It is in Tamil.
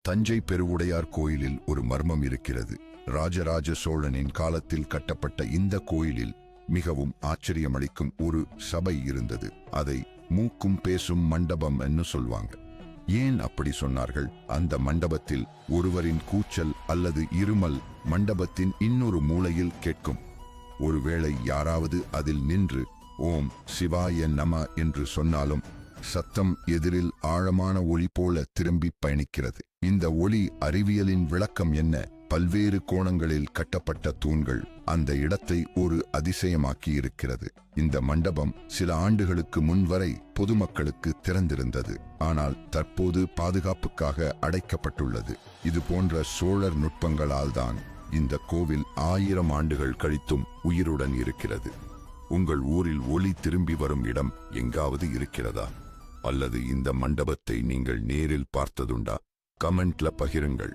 தஞ்சை பெருவுடையார் கோயிலில் ஒரு மர்மம் இருக்கிறது. ராஜராஜ சோழனின் காலத்தில் கட்டப்பட்ட இந்த கோயிலில் மிகவும் ஆச்சரியமளிக்கும் ஒரு சபை இருந்தது. அதை மூக்கும் பேசும் மண்டபம் என்று சொல்வாங்க. ஏன் அப்படி சொன்னார்கள்? அந்த மண்டபத்தில் ஒருவரின் கூச்சல் அல்லது இருமல் மண்டபத்தின் இன்னொரு மூலையில் கேட்கும். ஒருவேளை யாராவது அதில் நின்று ஓம் சிவாய நம என்று சொன்னாலும் சத்தம் எதிரில் ஆழமான ஒளி போல திரும்பி பயணிக்கிறது. இந்த ஒளி அறிவியலின் விளக்கம் என்ன? பல்வேறு கோணங்களில் கட்டப்பட்ட தூண்கள் அந்த இடத்தை ஒரு அதிசயமாக்கி இருக்கிறது. இந்த மண்டபம் சில ஆண்டுகளுக்கு முன்வரை பொதுமக்களுக்கு திறந்திருந்தது. ஆனால் தற்போது பாதுகாப்புக்காக அடைக்கப்பட்டுள்ளது. இது போன்ற சோழர் நுட்பங்களால் தான் இந்த கோவில் 1000 ஆண்டுகள் கழித்தும் உயிருடன் இருக்கிறது. உங்கள் ஊரில் ஒளி திரும்பி வரும் இடம் எங்காவது இருக்கிறதா? அல்லது இந்த மண்டபத்தை நீங்கள் நேரில் பார்த்ததுண்டா? கமெண்ட்ல பகிருங்கள்.